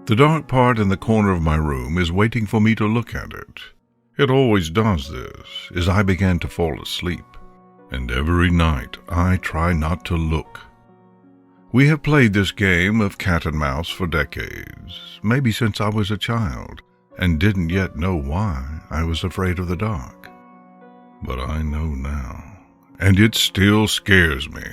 The dark part in the corner of my room is waiting for me to look at it. It always does this as I begin to fall asleep, and every night I try not to look. We have played this game of cat and mouse for decades, maybe since I was a child, and didn't yet know why I was afraid of the dark. But I know now, and it still scares me.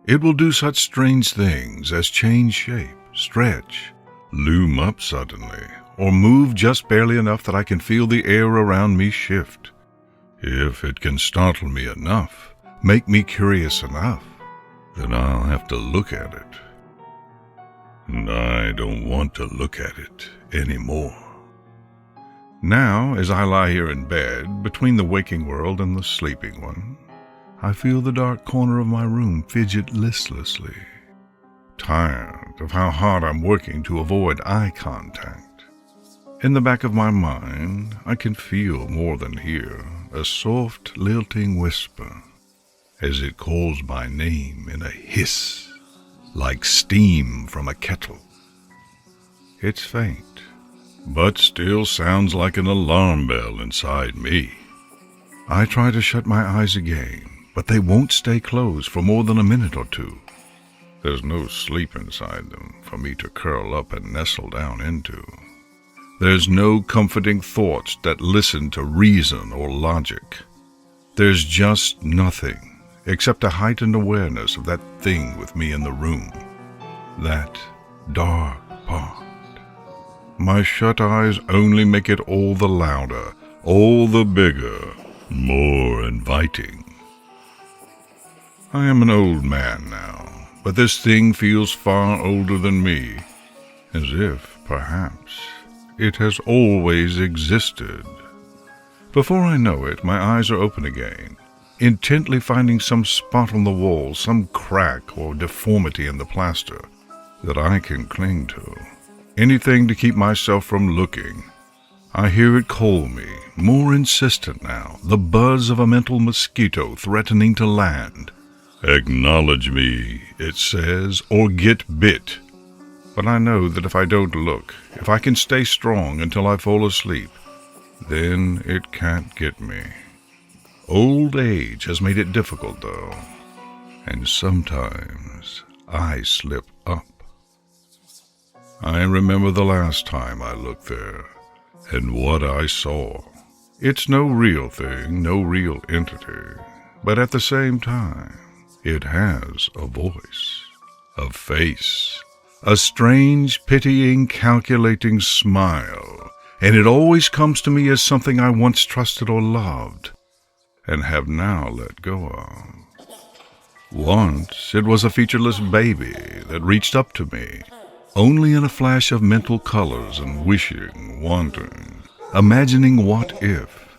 It will do such strange things as change shape, stretch, loom up suddenly, or move just barely enough that I can feel the air around me shift. If it can startle me enough, make me curious enough, then I'll have to look at it. And I don't want to look at it anymore. Now, as I lie here in bed, between the waking world and the sleeping one, I feel the dark corner of my room fidget listlessly, tired of how hard I'm working to avoid eye contact. In the back of my mind, I can feel more than hear a soft, lilting whisper as it calls my name in a hiss, like steam from a kettle. It's faint, but still sounds like an alarm bell inside me. I try to shut my eyes again, but they won't stay closed for more than a minute or two. There's no sleep inside them for me to curl up and nestle down into. There's no comforting thoughts that listen to reason or logic. There's just nothing except a heightened awareness of that thing with me in the room, that dark part. My shut eyes only make it all the louder, all the bigger, more inviting. I am an old man now, but this thing feels far older than me, as if, perhaps, it has always existed. Before I know it, my eyes are open again, intently finding some spot on the wall, some crack or deformity in the plaster that I can cling to. Anything to keep myself from looking. I hear it call me, more insistent now, the buzz of a mental mosquito threatening to land. Acknowledge me, it says, or get bit. But I know that if I don't look, if I can stay strong until I fall asleep, then it can't get me. Old age has made it difficult, though, and sometimes I slip up. I remember the last time I looked there, and what I saw. It's no real thing, no real entity, but at the same time, it has a voice, a face, a strange, pitying, calculating smile, and it always comes to me as something I once trusted or loved, and have now let go of. Once it was a featureless baby that reached up to me, only in a flash of mental colors and wishing, wanting, imagining what if.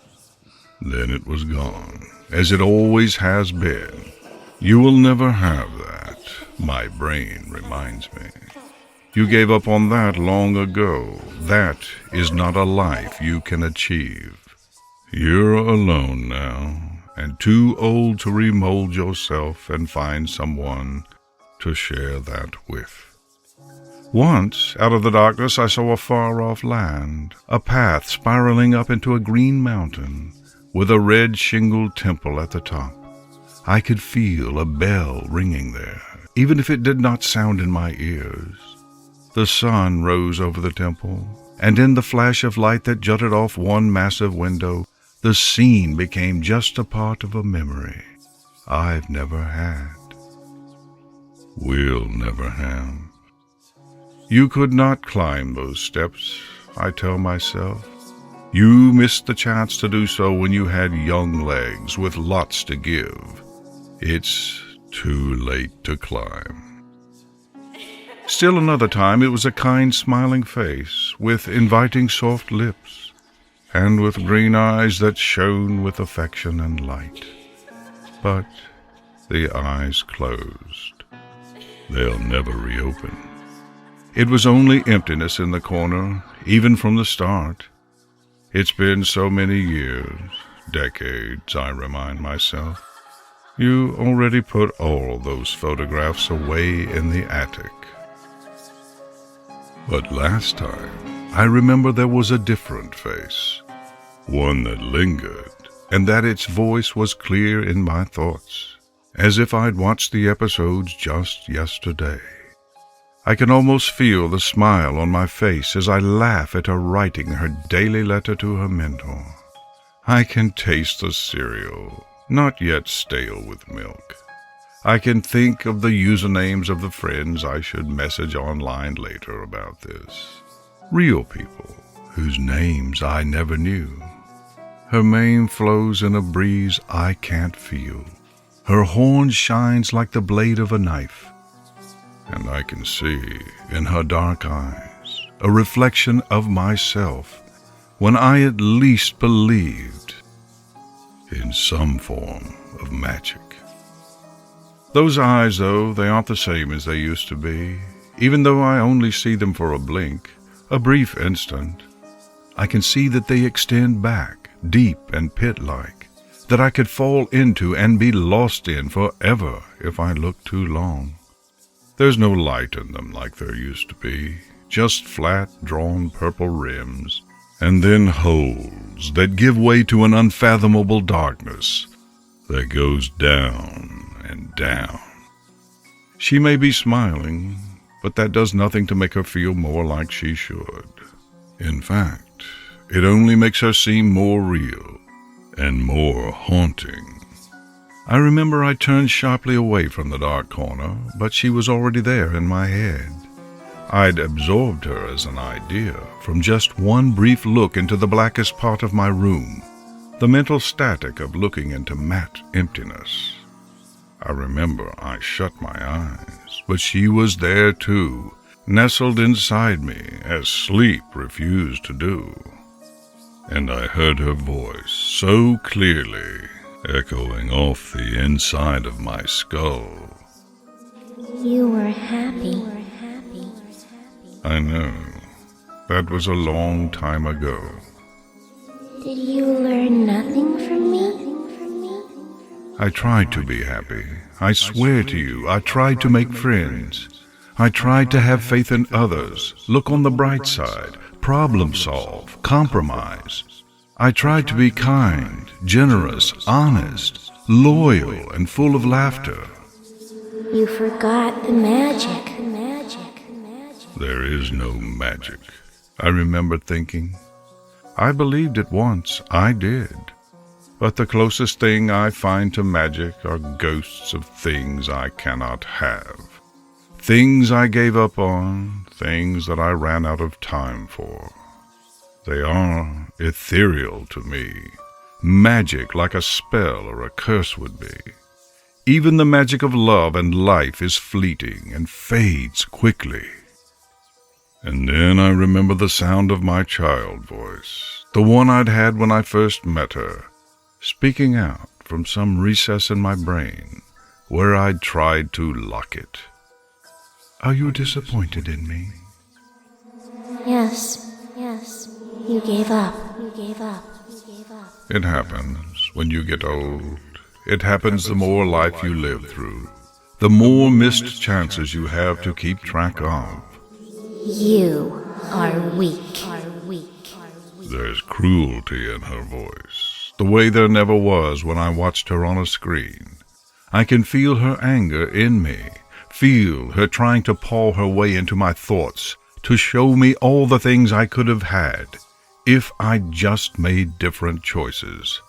Then it was gone, as it always has been. You will never have that, my brain reminds me. You gave up on that long ago. That is not a life you can achieve. You're alone now, and too old to remold yourself and find someone to share that with. Once, out of the darkness, I saw a far-off land, a path spiraling up into a green mountain, with a red-shingled temple at the top. I could feel a bell ringing there, even if it did not sound in my ears. The sun rose over the temple, and in the flash of light that jutted off one massive window, the scene became just a part of a memory I've never had. We'll never have. You could not climb those steps, I tell myself. You missed the chance to do so when you had young legs with lots to give. It's too late to climb. Still another time it was a kind smiling face with inviting soft lips, and with green eyes that shone with affection and light. But the eyes closed. They'll never reopen. It was only emptiness in the corner, even from the start. It's been so many years, decades, I remind myself. You already put all those photographs away in the attic. But last time, I remember there was a different face, one that lingered, and that its voice was clear in my thoughts, as if I'd watched the episodes just yesterday. I can almost feel the smile on my face as I laugh at her writing her daily letter to her mentor. I can taste the cereal, not yet stale with milk. I can think of the usernames of the friends I should message online later about this. Real people whose names I never knew. Her mane flows in a breeze I can't feel. Her horn shines like the blade of a knife. And I can see in her dark eyes a reflection of myself when I at least believed in some form of magic. Those eyes, though, they aren't the same as they used to be. Even though I only see them for a blink, a brief instant, I can see that they extend back, deep and pit-like, that I could fall into and be lost in forever if I looked too long. There's no light in them like there used to be, just flat, drawn purple rims, and then holes that give way to an unfathomable darkness that goes down and down. She may be smiling, but that does nothing to make her feel more like she should. In fact, it only makes her seem more real and more haunting. I remember I turned sharply away from the dark corner, but she was already there in my head. I'd absorbed her as an idea from just one brief look into the blackest part of my room, the mental static of looking into matte emptiness. I remember I shut my eyes, but she was there too, nestled inside me as sleep refused to do. And I heard her voice so clearly, echoing off the inside of my skull. You were happy. I know. That was a long time ago. Did you learn nothing from me? I tried to be happy. I swear to you, I tried to make friends. I tried to have faith in others, look on the bright side, problem solve, compromise. I tried to be kind, generous, honest, loyal, and full of laughter. You forgot the magic. There is no magic, I remember thinking. I believed it once, I did. But the closest thing I find to magic are ghosts of things I cannot have. Things I gave up on, things that I ran out of time for. They are ethereal to me, magic like a spell or a curse would be. Even the magic of love and life is fleeting and fades quickly. And then I remember the sound of my child voice, the one I'd had when I first met her, speaking out from some recess in my brain where I'd tried to lock it. Are you disappointed in me? Yes. You gave up. It happens when you get old. It happens the more life you live through, the more missed chances you have to keep track of. You are weak. There's cruelty in her voice, the way there never was when I watched her on a screen. I can feel her anger in me, feel her trying to paw her way into my thoughts, to show me all the things I could have had if I'd just made different choices.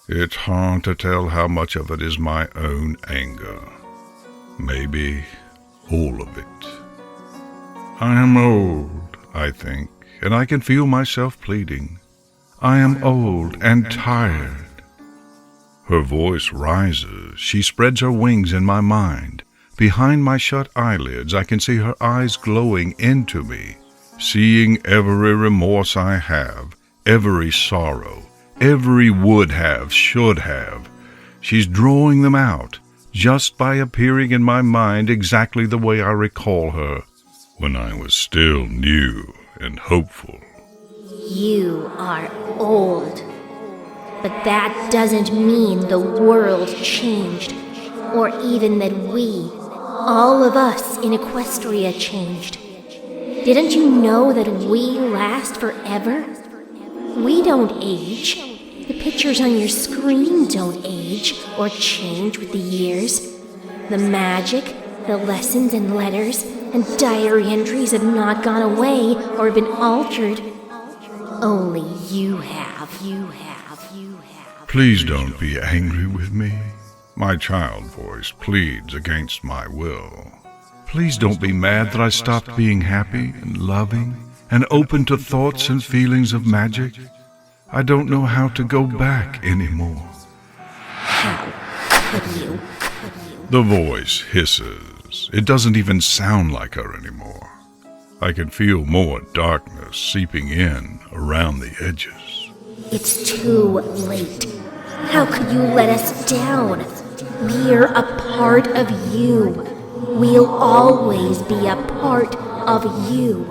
It's hard to tell how much of it is my own anger. Maybe all of it. I am old, I think, and I can feel myself pleading. I am old and tired. Her voice rises. She spreads her wings in my mind. Behind my shut eyelids, I can see her eyes glowing into me, seeing every remorse I have, every sorrow, every would have, should have. She's drawing them out, just by appearing in my mind exactly the way I recall her, when I was still new and hopeful. You are old. But that doesn't mean the world changed, or even that we, all of us in Equestria, changed. Didn't you know that we last forever? We don't age. The pictures on your screen don't age or change with the years. The magic, the lessons and letters, and diary entries have not gone away or been altered. Only you have. Please don't be angry with me. My child voice pleads against my will. Please don't be mad that I stopped being happy and loving and open to thoughts and feelings of magic. I don't know how to go back anymore. How could you? The voice hisses. It doesn't even sound like her anymore. I can feel more darkness seeping in around the edges. It's too late. How could you let us down? We're a part of you. We'll always be a part of you.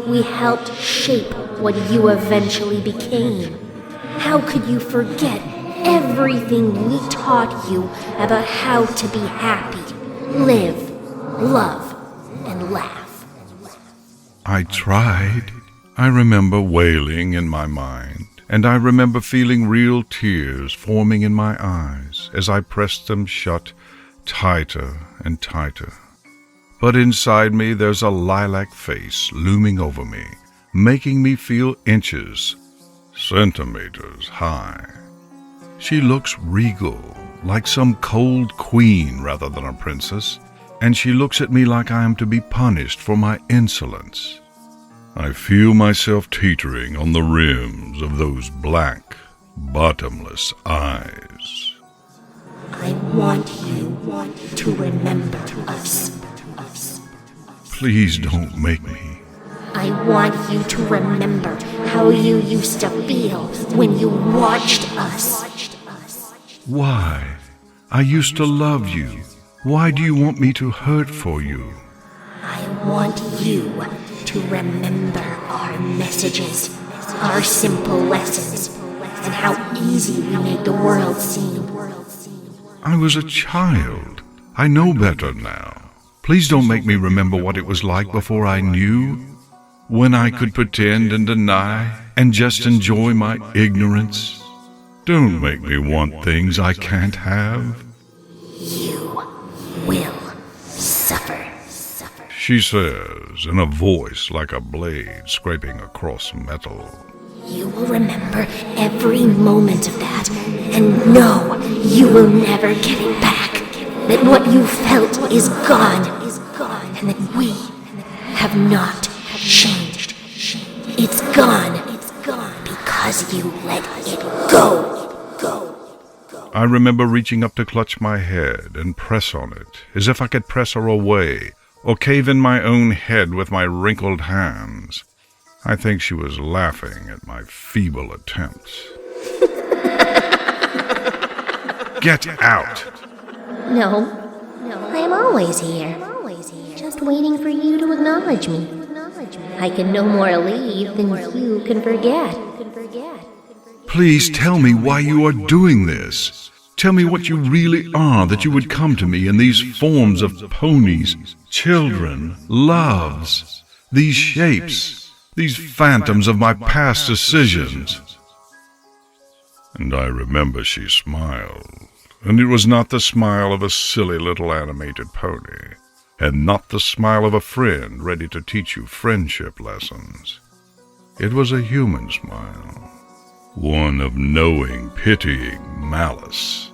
We helped shape what you eventually became. How could you forget everything we taught you about how to be happy, live, love, and laugh? I tried. I remember wailing in my mind, and I remember feeling real tears forming in my eyes as I pressed them shut tighter and tighter. But inside me there's a lilac face looming over me, making me feel inches, centimeters high. She looks regal, like some cold queen rather than a princess, and she looks at me like I am to be punished for my insolence. I feel myself teetering on the rims of those black, bottomless eyes. I want you to remember us. Please don't make me. I want you to remember how you used to feel when you watched us. Why? I used to love you. Why do you want me to hurt for you? I want you to remember our messages, our simple lessons, and how easy we made the world seem. I was a child. I know better now. Please don't make me remember what it was like before I knew, when I could pretend and deny and just enjoy my ignorance. Don't make me want things I can't have. You will suffer. She says in a voice like a blade scraping across metal. You will remember every moment of that, and know you will never get it back. That what you felt is gone, and that we have not changed. It's gone because you let it go. I remember reaching up to clutch my head and press on it, as if I could press her away, or cave in my own head with my wrinkled hands. I think she was laughing at my feeble attempts. Get out! No, I'm always here. Just waiting for you to acknowledge me. I can no more leave than you can forget. Please tell me why you are doing this. Tell me what you really are, that you would come to me in these forms of ponies, children, loves, these shapes, these phantoms of my past decisions. And I remember she smiled, and it was not the smile of a silly little animated pony, and not the smile of a friend ready to teach you friendship lessons. It was a human smile. One of knowing, pitying malice.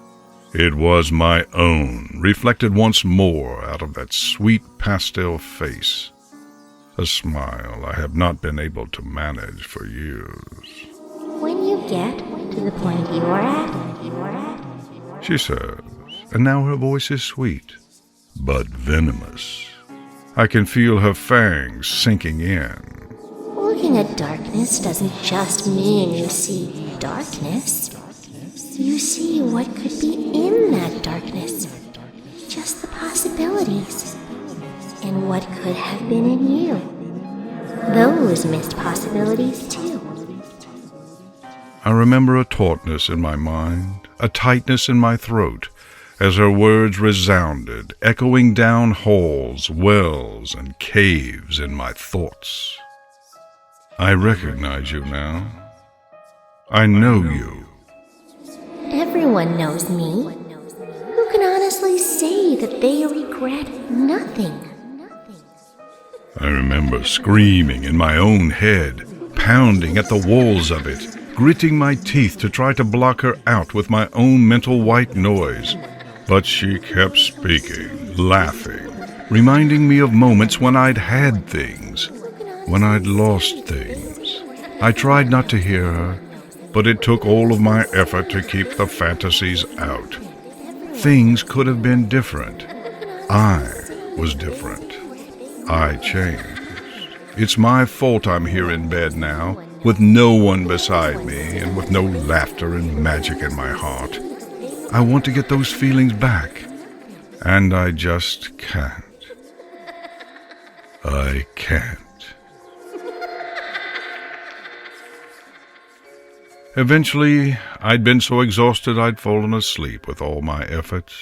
It was my own, reflected once more out of that sweet pastel face. A smile I have not been able to manage for years. When you get to the point you are at, She says, and now her voice is sweet, but venomous. I can feel her fangs sinking in. looking at darkness doesn't just mean you see darkness. You see what could be in that darkness. Just the possibilities. And what could have been in you. Those missed possibilities, too. I remember a tautness in my mind, a tightness in my throat, as her words resounded, echoing down halls, wells, and caves in my thoughts. I recognize you now. I know you. Everyone knows me. Who can honestly say that they regret nothing? I remember screaming in my own head, pounding at the walls of it, gritting my teeth to try to block her out with my own mental white noise. But she kept speaking, laughing, reminding me of moments when I'd had things, when I'd lost things. I tried not to hear her, but it took all of my effort to keep the fantasies out. Things could have been different. I was different. I changed. It's my fault I'm here in bed now, with no one beside me and with no laughter and magic in my heart. I want to get those feelings back, and I just can't. I can't. Eventually, I'd been so exhausted I'd fallen asleep with all my efforts.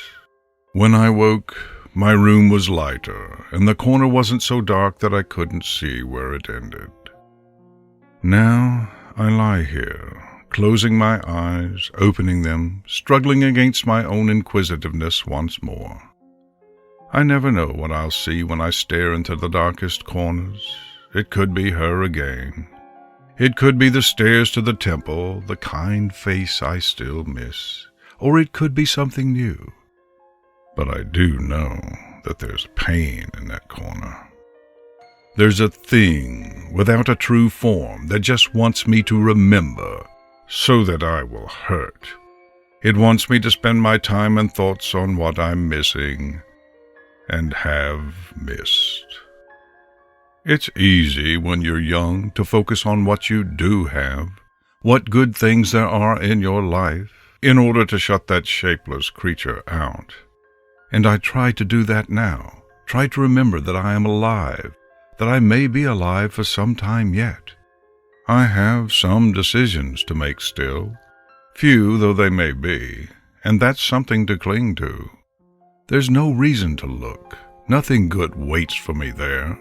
When I woke, my room was lighter, and the corner wasn't so dark that I couldn't see where it ended. Now I lie here, closing my eyes, opening them, struggling against my own inquisitiveness once more. I never know what I'll see when I stare into the darkest corners. It could be her again. It could be the stairs to the temple, the kind face I still miss, or it could be something new. But I do know that there's pain in that corner. There's a thing without a true form that just wants me to remember so that I will hurt. It wants me to spend my time and thoughts on what I'm missing and have missed. It's easy when you're young to focus on what you do have, what good things there are in your life, in order to shut that shapeless creature out. And I try to do that now, try to remember that I am alive, that I may be alive for some time yet. I have some decisions to make still, few though they may be, and that's something to cling to. There's no reason to look. Nothing good waits for me there.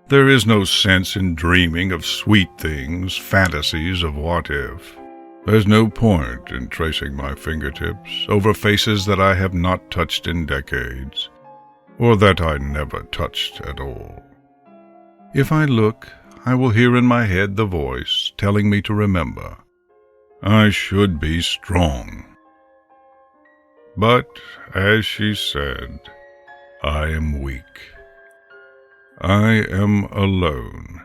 There is no sense in dreaming of sweet things, fantasies of what if. There's no point in tracing my fingertips over faces that I have not touched in decades, or that I never touched at all. If I look, I will hear in my head the voice telling me to remember. I should be strong. But, as she said, I am weak. I am alone.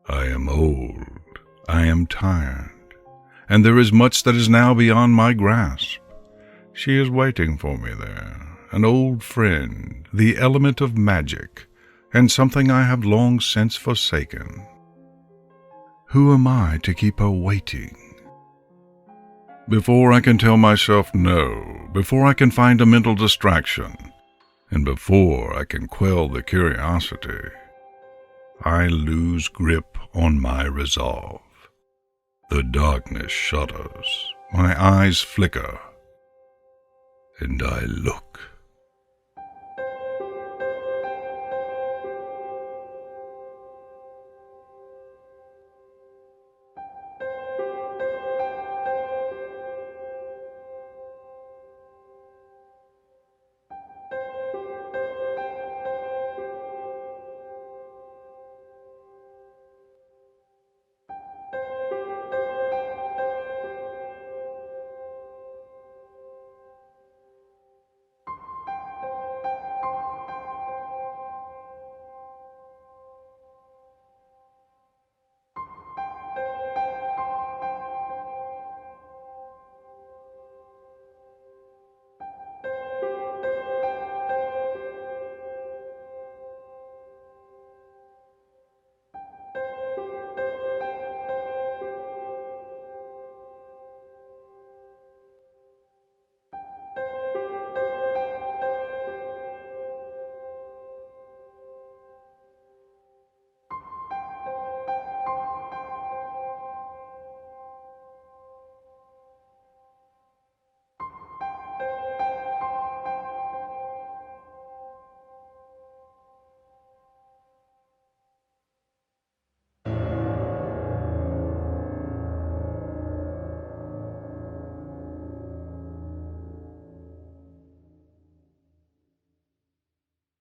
I am old. I am tired. And there is much that is now beyond my grasp. She is waiting for me there, an old friend, the element of magic, and something I have long since forsaken. Who am I to keep her waiting? Before I can tell myself no, before I can find a mental distraction, and before I can quell the curiosity, I lose grip on my resolve. The darkness shudders, my eyes flicker, and I look.